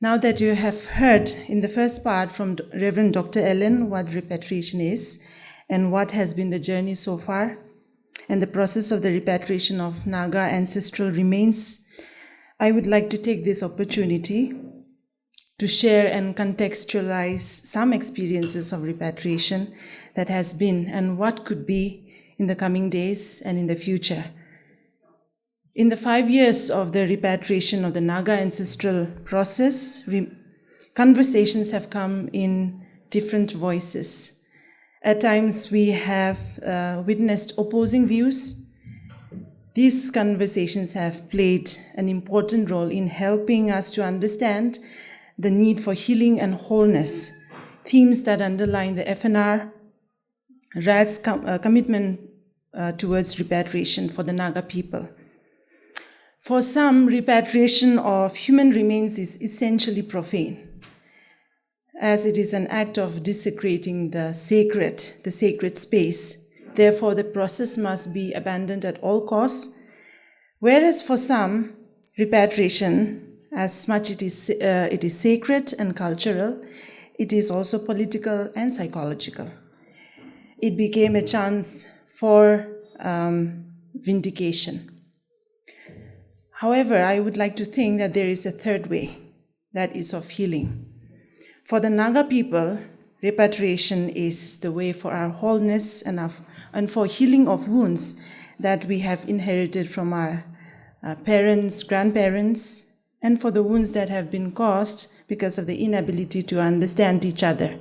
Now that you have heard in the first part from Reverend Dr. Ellen what repatriation is and what has been the journey so far, and the process of the repatriation of Naga ancestral remains, I would like to take this opportunity to share and contextualize some experiences of repatriation that has been and what could be in the coming days and in the future. In the 5 years of the repatriation of the Naga ancestral process, conversations have come in different voices. At times we have witnessed opposing views. These conversations have played an important role in helping us to understand the need for healing and wholeness, themes that underline the FNR RAD's commitment towards repatriation for the Naga people. For some, repatriation of human remains is essentially profane, as it is an act of desecrating the sacred space. Therefore, the process must be abandoned at all costs. Whereas for some, repatriation, as much it is sacred and cultural, it is also political and psychological. It became a chance for vindication. However, I would like to think that there is a third way, that is of healing. For the Naga people, repatriation is the way for our wholeness and for healing of wounds that we have inherited from our parents, grandparents, and for the wounds that have been caused because of the inability to understand each other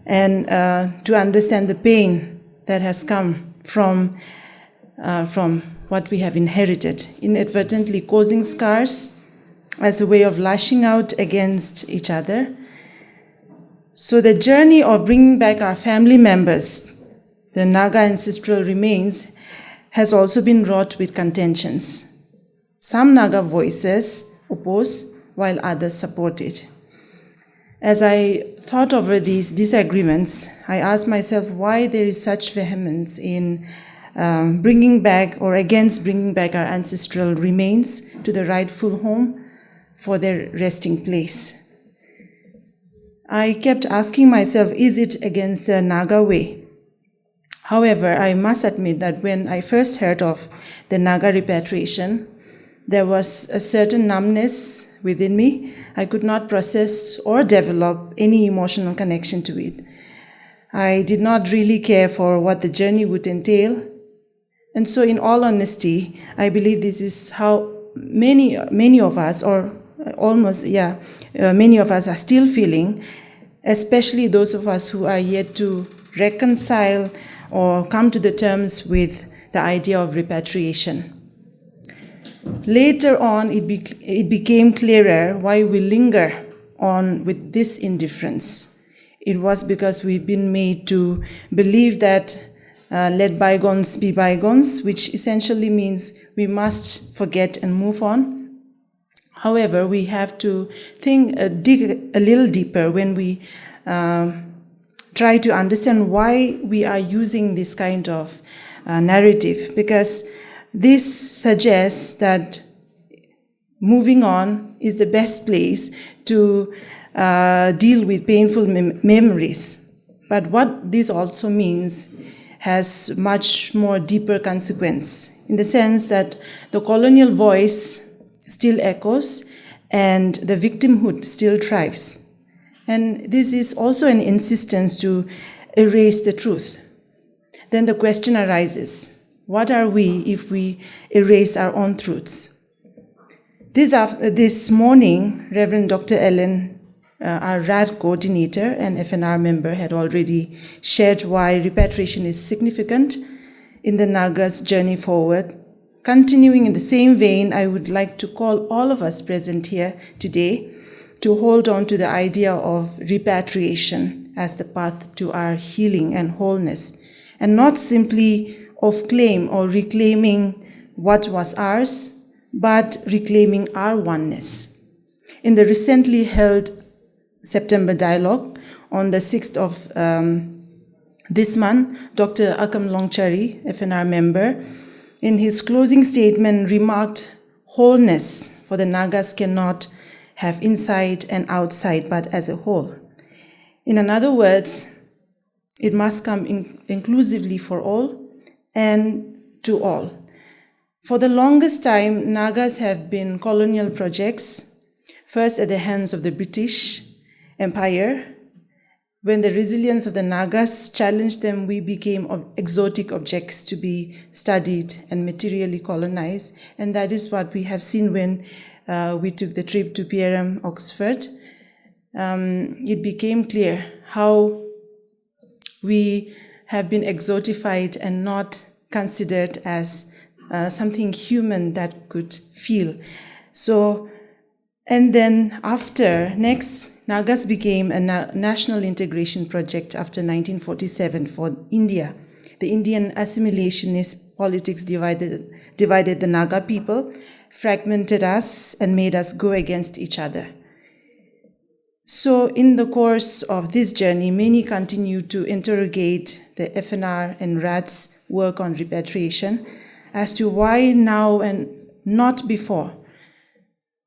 and to understand the pain that has come from what we have inherited, inadvertently causing scars as a way of lashing out against each other. So the journey of bringing back our family members, the Naga ancestral remains, has also been wrought with contentions. Some Naga voices oppose, while others support it. As I thought over these disagreements, I asked myself why there is such vehemence in bringing back or against bringing back our ancestral remains to the rightful home for their resting place. I kept asking myself, is it against the Naga way? However, I must admit that when I first heard of the Naga repatriation, there was a certain numbness within me. I could not process or develop any emotional connection to it. I did not really care for what the journey would entail. And so in all honesty, I believe this is how many of us, or almost, many of us are still feeling, especially those of us who are yet to reconcile or come to the terms with the idea of repatriation. Later on, it became clearer why we linger on with this indifference. It was because we've been made to believe that let bygones be bygones, which essentially means we must forget and move on. However, we have to dig a little deeper when we try to understand why we are using this kind of narrative, because this suggests that moving on is the best place to deal with painful memories. But what this also means has much more deeper consequence, in the sense that the colonial voice still echoes and the victimhood still thrives. And this is also an insistence to erase the truth. Then the question arises, what are we if we erase our own truths? This morning, Reverend Dr. Ellen, our RAD coordinator and FNR member, had already shared why repatriation is significant in the Naga's journey forward. Continuing in the same vein, I would like to call all of us present here today to hold on to the idea of repatriation as the path to our healing and wholeness, and not simply of claim or reclaiming what was ours, but reclaiming our oneness. In the recently held September dialogue on the 6th of this month, Dr. Akam Longchari, FNR member, in his closing statement remarked, wholeness for the Nagas cannot have inside and outside, but as a whole. In other words, it must come inclusively for all and to all. For the longest time, Nagas have been colonial projects, first at the hands of the British Empire. When the resilience of the Nagas challenged them, we became exotic objects to be studied and materially colonized. And that is what we have seen when we took the trip to PRM Oxford. It became clear how we have been exotified and not considered as something human that could feel. And then next, Nagas became a national integration project after 1947 for India. The Indian assimilationist politics divided the Naga people, fragmented us, and made us go against each other. So in the course of this journey, many continue to interrogate the FNR and RAD's work on repatriation as to why now and not before.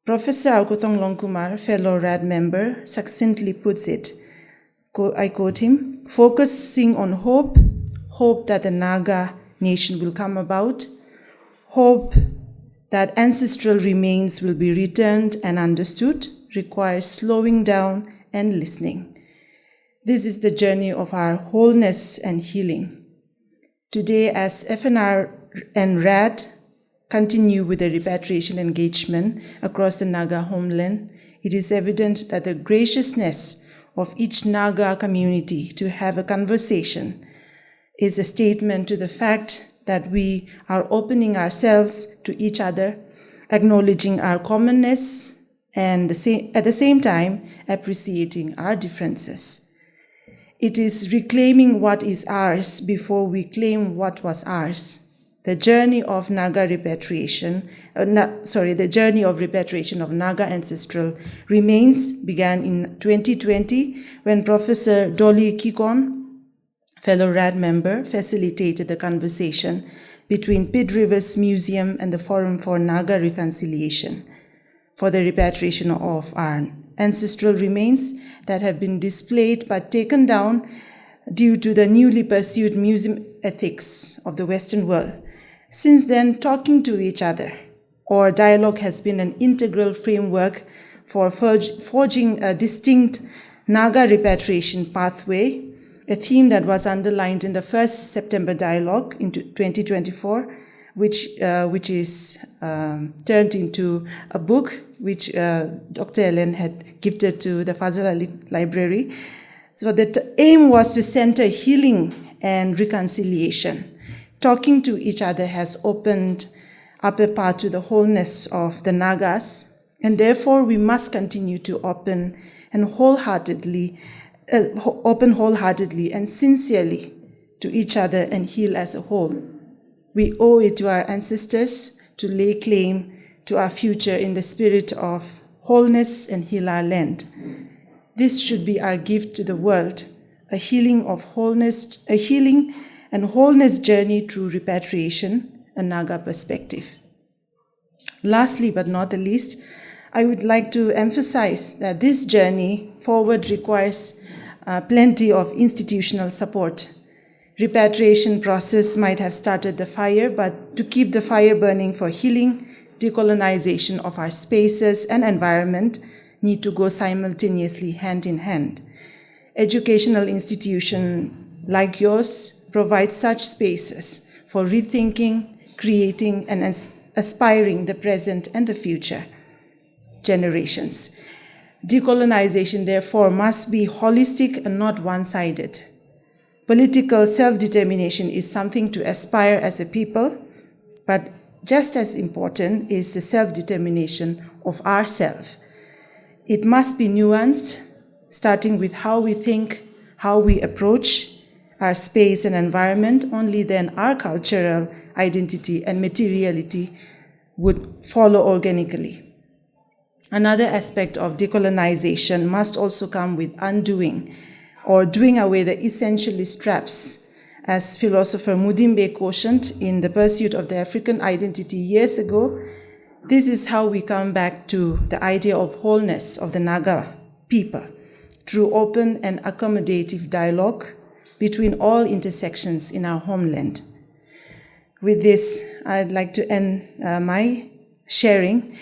Professor Aukotong Longkumar, fellow RAD member, succinctly puts it, I quote him, focusing on hope that the Naga nation will come about, hope that ancestral remains will be returned and understood, requires slowing down and listening. This is the journey of our wholeness and healing. Today, as FNR and RAD continue with the repatriation engagement across the Naga homeland, it is evident that the graciousness of each Naga community to have a conversation is a statement to the fact that we are opening ourselves to each other, acknowledging our commonness, and at the same time appreciating our differences. It is reclaiming what is ours before we claim what was ours. The journey of repatriation of Naga ancestral remains began in 2020 when Professor Dolly Kikon, fellow RAD member, facilitated the conversation between Pitt Rivers Museum and the Forum for Naga Reconciliation for the repatriation of our ancestral remains that have been displayed but taken down due to the newly pursued museum ethics of the Western world. Since then, talking to each other or dialogue has been an integral framework for forging a distinct Naga repatriation pathway, a theme that was underlined in the first September dialogue in 2024, which is turned into a book which Dr. Ellen had gifted to the Fazal Ali Library. So the aim was to center healing and reconciliation. Talking to each other has opened up a path to the wholeness of the Nagas, and therefore we must continue to open wholeheartedly and sincerely to each other and heal as a whole. We owe it to our ancestors to lay claim to our future in the spirit of wholeness and heal our land. This should be our gift to the world, a healing and wholeness journey through repatriation, a Naga perspective. Lastly, but not the least, I would like to emphasize that this journey forward requires plenty of institutional support. Repatriation process might have started the fire, but to keep the fire burning for healing, decolonization of our spaces and environment need to go simultaneously hand in hand. Educational institutions like yours provide such spaces for rethinking, creating, and aspiring the present and the future generations. Decolonization, therefore, must be holistic and not one-sided. Political self-determination is something to aspire as a people, but just as important is the self-determination of ourselves. It must be nuanced, starting with how we think, how we approach our space and environment. Only then our cultural identity and materiality would follow organically. Another aspect of decolonization must also come with undoing or doing away the essentialist traps, as philosopher Mudimbe cautioned in The Pursuit of the African Identity years ago. This is how we come back to the idea of wholeness of the Naga people through open and accommodative dialogue between all intersections in our homeland. With this, I'd like to end my sharing